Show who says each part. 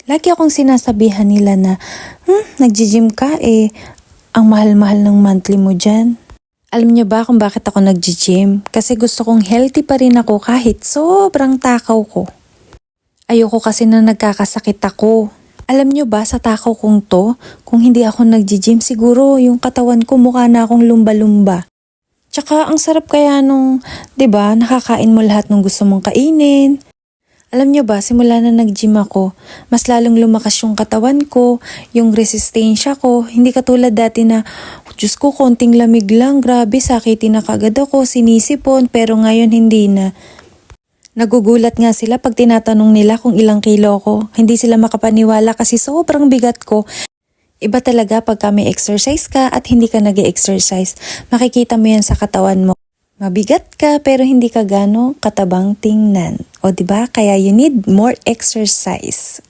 Speaker 1: Lagi akong sinasabihan nila na, nagji-gym ka ang mahal-mahal ng monthly mo dyan. Alam niyo ba kung bakit ako nagji-gym? Kasi gusto kong healthy pa rin ako kahit sobrang takaw ko. Ayoko kasi na nagkakasakit ako. Alam niyo ba sa takaw kong to, kung hindi ako nagji-gym siguro yung katawan ko mukha na akong lumba-lumba. Tsaka ang sarap kaya nung, 'di ba, nakakain mo lahat ng gusto mong kainin. Alam niyo ba, simula na nag-gym ako, mas lalong lumakas yung katawan ko, yung resistensya ko. Hindi katulad dati na, Diyos ko, konting lamig lang, grabe, sakitin na kagad ako, sinisipon, pero ngayon hindi na. Nagugulat nga sila pag tinatanong nila kung ilang kilo ko. Hindi sila makapaniwala kasi sobrang bigat ko. Iba talaga pagka may exercise ka at hindi ka nag-exercise. Makikita mo yan sa katawan mo. Mabigat ka pero hindi ka gano katabang tingnan. O diba? Kaya you need more exercise.